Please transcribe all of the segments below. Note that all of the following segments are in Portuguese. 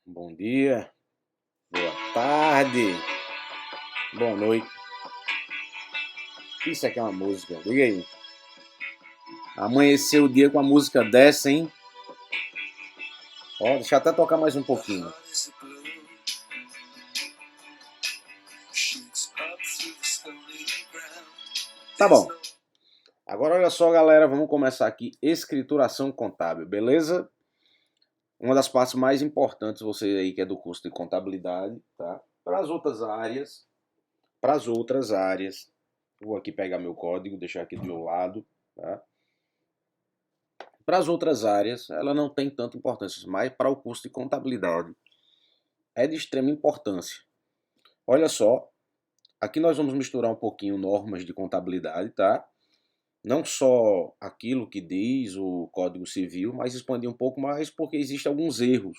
Bom dia, boa tarde, boa noite. Isso aqui é uma música, liga aí. Amanheceu o dia com a música dessa, hein? Ó, deixa eu até tocar mais um pouquinho. Tá bom. Agora olha só, galera, vamos começar aqui escrituração contábil, beleza? Uma das partes mais importantes, você aí que é do curso de contabilidade, tá? Para as outras áreas, vou aqui pegar meu código, deixar aqui do meu lado, tá? Para as outras áreas, ela não tem tanta importância, mas para o curso de contabilidade é de extrema importância. Olha só, aqui nós vamos misturar um pouquinho normas de contabilidade, tá? Não só aquilo que diz o Código Civil, mas expandir um pouco mais porque existem alguns erros,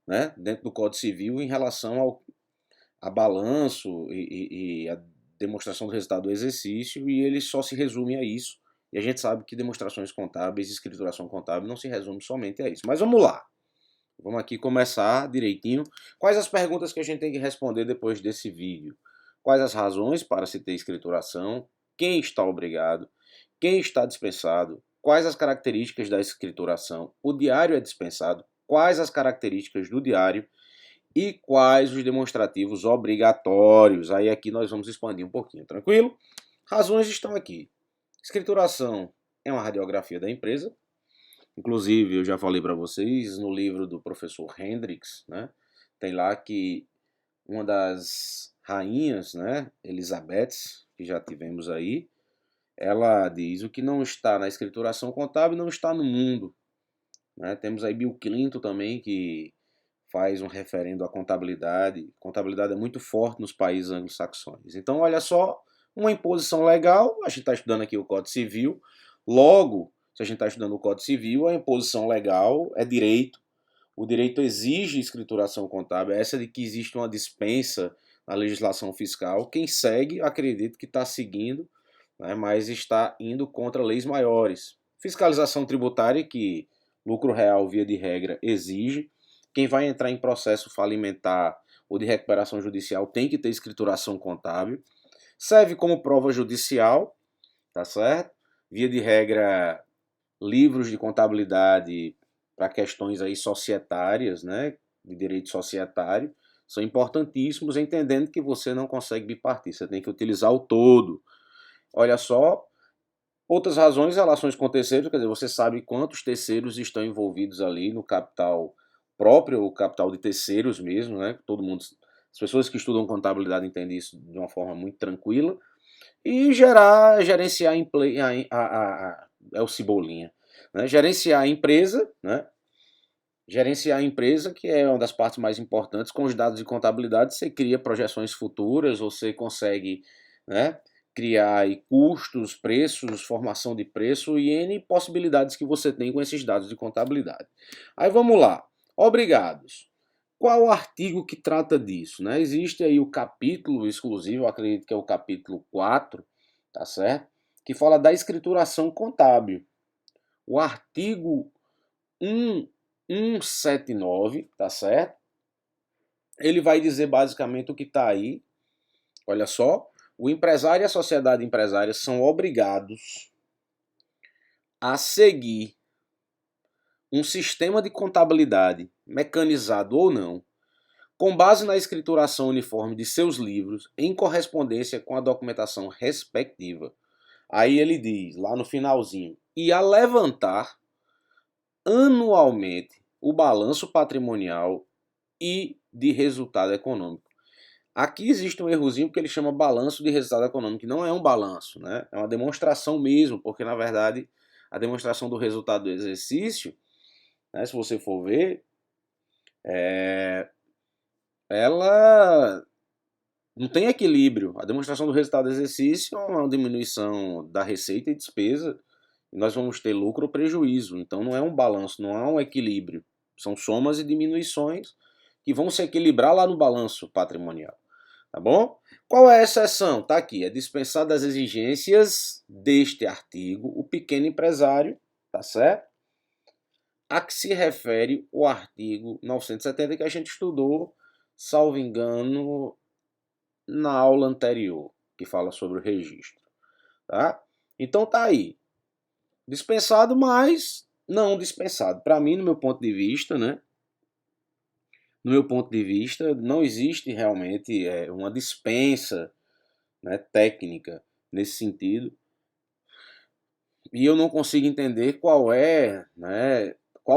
né, dentro do Código Civil em relação a balanço e a demonstração do resultado do exercício, e ele só se resume a isso. E a gente sabe que demonstrações contábeis e escrituração contábil não se resume somente a isso. Mas vamos lá. Vamos aqui começar direitinho. Quais as perguntas que a gente tem que responder depois desse vídeo? Quais as razões para se ter escrituração? Quem está obrigado? Quem está dispensado? Quais as características da escrituração? O diário é dispensado? Quais as características do diário? E quais os demonstrativos obrigatórios? Aí aqui nós vamos expandir um pouquinho, tranquilo? Razões estão aqui. Escrituração é uma radiografia da empresa. Inclusive, eu já falei para vocês no livro do professor Hendricks, né? Tem lá que uma das rainhas, né, Elizabeth, que já tivemos aí, ela diz: o que não está na escrituração contábil não está no mundo. Né? Temos aí Bill Clinton também, que faz um referendo à contabilidade. Contabilidade é muito forte nos países anglo-saxões. Então, olha só, uma imposição legal, a gente está estudando aqui o Código Civil, logo, se a gente está estudando o Código Civil, a imposição legal é direito. O direito exige escrituração contábil, essa de que existe uma dispensa na legislação fiscal. Quem segue, acredita que está seguindo, né, mas está indo contra leis maiores. Fiscalização tributária, que lucro real, via de regra, exige. Quem vai entrar em processo falimentar ou de recuperação judicial tem que ter escrituração contábil. Serve como prova judicial, tá certo? Via de regra, livros de contabilidade para questões aí societárias, né, de direito societário, são importantíssimos, entendendo que você não consegue bipartir, você tem que utilizar o todo. Olha só, outras razões, relações com terceiros, quer dizer, você sabe quantos terceiros estão envolvidos ali no capital próprio, o capital de terceiros mesmo, né? Todo mundo, as pessoas que estudam contabilidade entendem isso de uma forma muito tranquila. E gerenciar é o Cebolinha, né? Gerenciar a empresa, né? Gerenciar a empresa, que é uma das partes mais importantes, com os dados de contabilidade, você cria projeções futuras, você consegue, né, criar aí custos, preços, formação de preço e N possibilidades que você tem com esses dados de contabilidade. Aí vamos lá. Obrigados. Qual o artigo que trata disso? Né? Existe aí o capítulo exclusivo, eu acredito que é o capítulo 4, tá certo? Que fala da escrituração contábil. O artigo 179, tá certo? Ele vai dizer basicamente o que está aí. Olha só, o empresário e a sociedade empresária são obrigados a seguir um sistema de contabilidade, mecanizado ou não, com base na escrituração uniforme de seus livros, em correspondência com a documentação respectiva. Aí ele diz, lá no finalzinho, e a levantar anualmente o balanço patrimonial e de resultado econômico. Aqui existe um errozinho porque ele chama balanço de resultado econômico, que não é um balanço, né? É uma demonstração mesmo, porque na verdade a demonstração do resultado do exercício, né, se você for ver, ela não tem equilíbrio. A demonstração do resultado do exercício é uma diminuição da receita e despesa, e nós vamos ter lucro ou prejuízo. Então não é um balanço, não há um equilíbrio. São somas e diminuições que vão se equilibrar lá no balanço patrimonial. Tá bom? Qual é a exceção? Tá aqui, é dispensar das exigências deste artigo o pequeno empresário, tá certo? a que se refere o artigo 970 que a gente estudou, salvo engano, na aula anterior, que fala sobre o registro. Tá? Então tá aí. Dispensado, mas não dispensado. Para mim, no meu ponto de vista, né? No meu ponto de vista, não existe realmente uma dispensa, né, técnica nesse sentido. E eu não consigo entender qual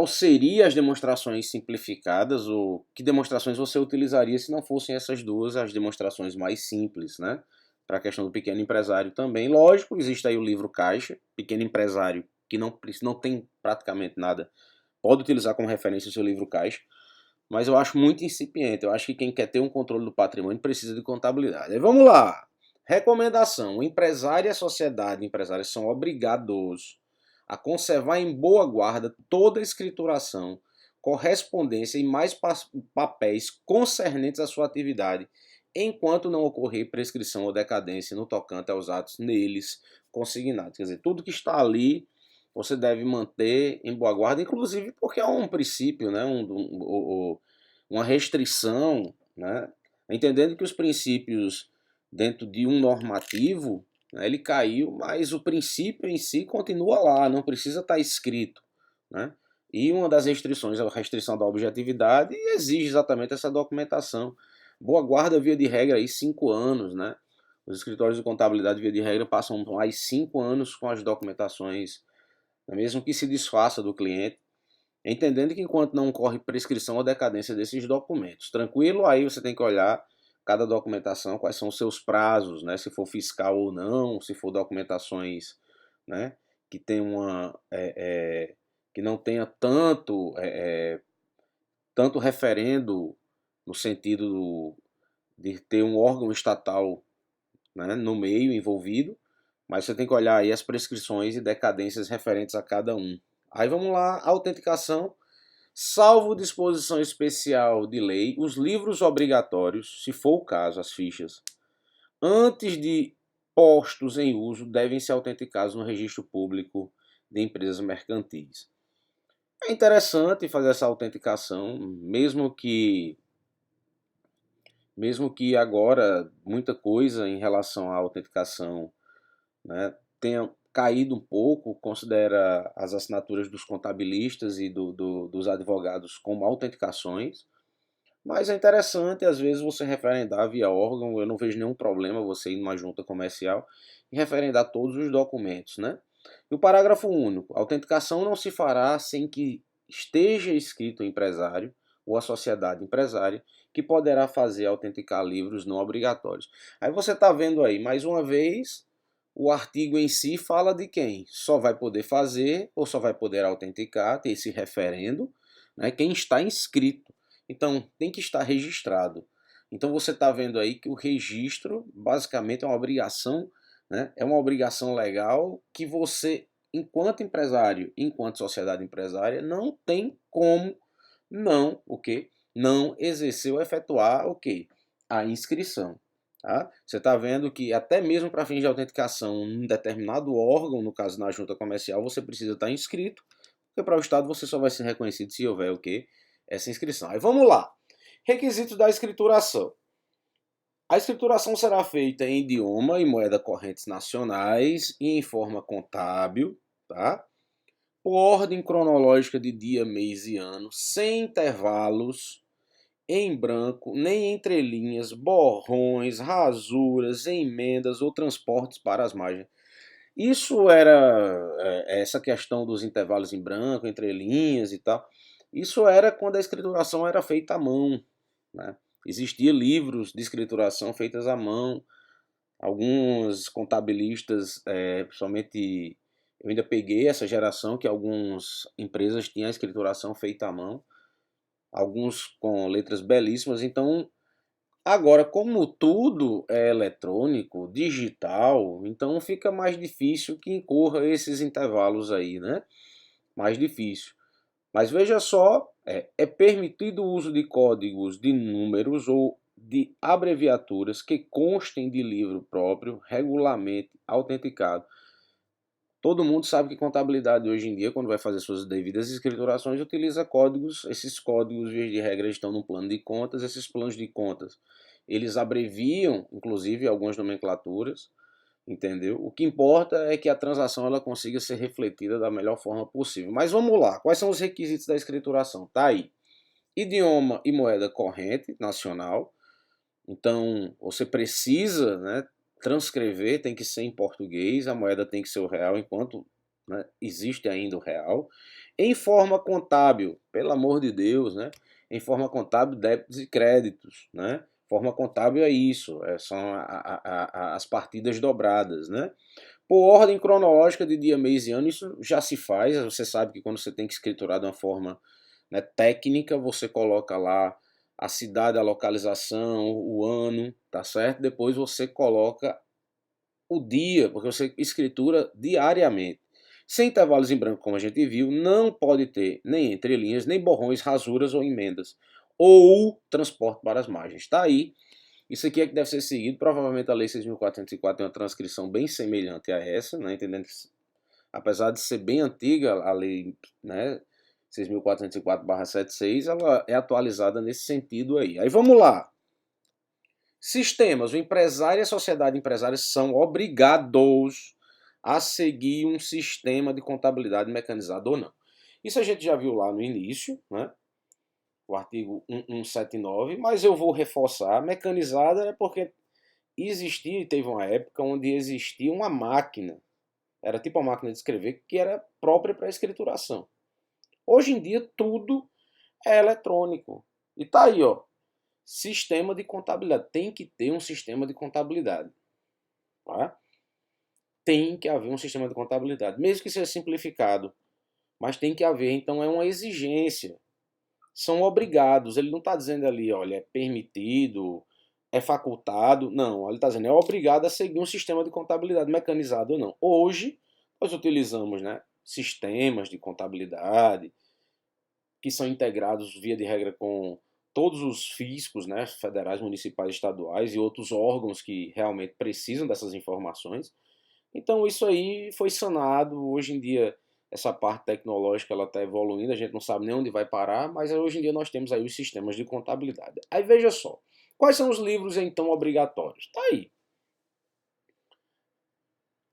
seria as demonstrações simplificadas ou que demonstrações você utilizaria se não fossem essas duas as demonstrações mais simples, né? Para a questão do pequeno empresário também. Lógico, existe aí o livro Caixa, pequeno empresário que não tem praticamente nada, pode utilizar como referência o seu livro Caixa, mas eu acho muito incipiente. Eu acho que quem quer ter um controle do patrimônio precisa de contabilidade. Aí vamos lá. Recomendação: o empresário e a sociedade empresária são obrigados a conservar em boa guarda toda a escrituração, correspondência e mais papéis concernentes à sua atividade, enquanto não ocorrer prescrição ou decadência no tocante aos atos neles consignados. Quer dizer, tudo que está ali você deve manter em boa guarda, inclusive porque é um princípio, né, uma restrição, né, entendendo que os princípios dentro de um normativo, né, ele caiu, mas o princípio em si continua lá, não precisa estar escrito, né? E uma das restrições é a restrição da objetividade e exige exatamente essa documentação. Boa guarda, via de regra, aí 5 anos, né? Os escritórios de contabilidade, via de regra, passam mais 5 anos com as documentações, mesmo que se desfaça do cliente, entendendo que enquanto não ocorre prescrição ou decadência desses documentos. Tranquilo? Aí você tem que olhar cada documentação, quais são os seus prazos, né? Se for fiscal ou não, se for documentações, né, que tem que não tenha tanto referendo no sentido de ter um órgão estatal, né, no meio envolvido, mas você tem que olhar aí as prescrições e decadências referentes a cada um. Aí vamos lá, autenticação. Salvo disposição especial de lei, os livros obrigatórios, se for o caso, as fichas, antes de postos em uso, devem ser autenticados no registro público de empresas mercantis. É interessante fazer essa autenticação, mesmo que agora muita coisa em relação à autenticação, né, tenha caído um pouco, considera as assinaturas dos contabilistas e dos advogados como autenticações, mas é interessante, às vezes, você referendar via órgão, eu não vejo nenhum problema você ir numa junta comercial e referendar todos os documentos, né? E o parágrafo único, a autenticação não se fará sem que esteja escrito o empresário ou a sociedade empresária que poderá fazer autenticar livros não obrigatórios. Aí você está vendo aí, mais uma vez, o artigo em si fala de quem só vai poder fazer ou só vai poder autenticar, ter esse referendo, né, quem está inscrito. Então, tem que estar registrado. Então, você está vendo aí que o registro, basicamente, é uma obrigação, né? É uma obrigação legal que você, enquanto empresário, enquanto sociedade empresária, não tem como o quê? Não exercer ou efetuar o quê? A inscrição. Tá? Você está vendo que até mesmo para fins de autenticação em um determinado órgão, no caso na junta comercial, você precisa estar inscrito, porque para o Estado você só vai ser reconhecido se houver o quê? Essa inscrição. Aí vamos lá. Requisitos da escrituração. A escrituração será feita em idioma e moeda correntes nacionais e em forma contábil, tá? Por ordem cronológica de dia, mês e ano, sem intervalos, em branco, nem entrelinhas, borrões, rasuras, emendas ou transportes para as margens. Isso era essa questão dos intervalos em branco, entrelinhas e tal. Isso era quando a escrituração era feita à mão, né? Existia livros de escrituração feitas à mão. Alguns contabilistas, principalmente eu ainda peguei essa geração que algumas empresas tinham a escrituração feita à mão, alguns com letras belíssimas. Então, agora, como tudo é eletrônico, digital, então fica mais difícil que incorra esses intervalos aí, né? Mais difícil. Mas veja só, é permitido o uso de códigos de números ou de abreviaturas que constem de livro próprio, regularmente autenticado. Todo mundo sabe que contabilidade hoje em dia, quando vai fazer suas devidas escriturações, utiliza códigos. Esses códigos, via de regra, estão no plano de contas. Esses planos de contas, eles abreviam, inclusive, algumas nomenclaturas, entendeu? O que importa é que a transação ela consiga ser refletida da melhor forma possível. Mas vamos lá, quais são os requisitos da escrituração? Tá aí. Idioma e moeda corrente nacional. Então, você precisa, né, transcrever, tem que ser em português, a moeda tem que ser o real, enquanto, né, existe ainda o real. Em forma contábil, pelo amor de Deus, né? Em forma contábil, débitos e créditos, né? Forma contábil é isso, são as partidas dobradas, né? Por ordem cronológica de dia, mês e ano, isso já se faz. Você sabe que quando você tem que escriturar de uma forma, né, técnica, você coloca lá a cidade, a localização, o ano, tá certo? Depois você coloca o dia, porque você escritura diariamente. Sem intervalos em branco, como a gente viu, não pode ter nem entrelinhas, nem borrões, rasuras ou emendas, ou transporte para as margens. Tá aí. Isso aqui é que deve ser seguido. Provavelmente a Lei 6.404 tem uma transcrição bem semelhante a essa, né? Entendendo que, apesar de ser bem antiga, a Lei, né, 6.404/76, ela é atualizada nesse sentido aí. Aí vamos lá. Sistemas. O empresário e a sociedade empresária são obrigados a seguir um sistema de contabilidade mecanizado ou não. Isso a gente já viu lá no início, né? O artigo 1179, mas eu vou reforçar. Mecanizada é porque existia, teve uma época onde existia uma máquina, era tipo uma máquina de escrever, que era própria para escrituração. Hoje em dia tudo é eletrônico. E tá aí, ó. Sistema de contabilidade. Tem que ter um sistema de contabilidade. Tá? Tem que haver um sistema de contabilidade. Mesmo que seja simplificado. Mas tem que haver. Então é uma exigência. São obrigados. Ele não está dizendo ali, olha, é permitido, é facultado. Não, ele está dizendo, é obrigado a seguir um sistema de contabilidade mecanizado ou não. Hoje, nós utilizamos, né, sistemas de contabilidade que são integrados, via de regra, com todos os fiscos, né, federais, municipais, estaduais e outros órgãos que realmente precisam dessas informações. Então isso aí foi sanado. Hoje em dia essa parte tecnológica ela está evoluindo, a gente não sabe nem onde vai parar, mas hoje em dia nós temos aí os sistemas de contabilidade. Aí veja só, quais são os livros então obrigatórios? Tá aí.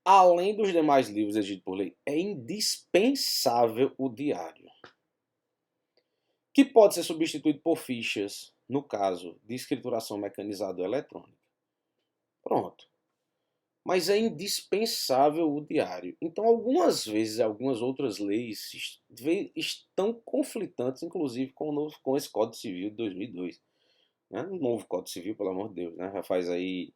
Além dos demais livros exigidos por lei, é indispensável o diário, que pode ser substituído por fichas, no caso de escrituração mecanizada ou eletrônica. Pronto. Mas é indispensável o diário. Então, algumas vezes, algumas outras leis estão conflitantes, inclusive com esse Código Civil de 2002. Né? O novo Código Civil, pelo amor de Deus, né? Já faz aí,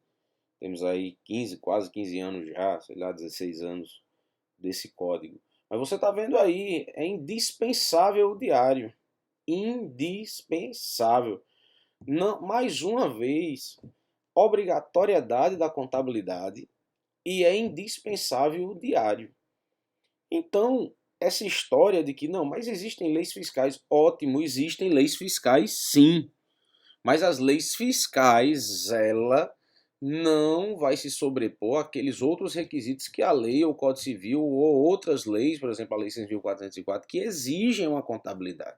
temos aí 15, quase 15 anos já, sei lá, 16 anos desse código. Mas você está vendo aí, é indispensável o diário. Indispensável. Não, mais uma vez, obrigatoriedade da contabilidade e é indispensável o diário. Então, essa história de que não, mas existem leis fiscais, ótimo, existem leis fiscais sim. Mas as leis fiscais, ela não vai se sobrepor àqueles outros requisitos que a lei ou o Código Civil ou outras leis, por exemplo, a Lei 6.404, que exigem uma contabilidade.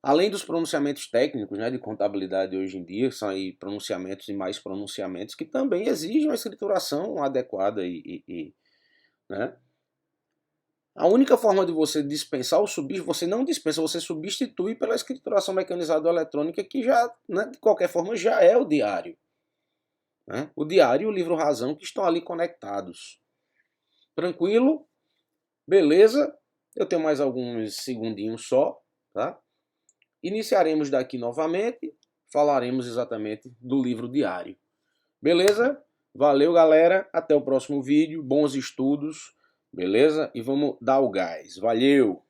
Além dos pronunciamentos técnicos, né, de contabilidade hoje em dia, são aí pronunciamentos e mais pronunciamentos que também exigem uma escrituração adequada né? A única forma de você dispensar ou subir, você não dispensa, você substitui pela escrituração mecanizada ou eletrônica, que já, né, de qualquer forma, já é o diário. Né? O diário e o livro razão que estão ali conectados. Tranquilo? Beleza? Eu tenho mais alguns segundinhos só, tá? Iniciaremos daqui novamente, falaremos exatamente do livro diário. Beleza? Valeu, galera. Até o próximo vídeo. Bons estudos. Beleza? E vamos dar o gás. Valeu!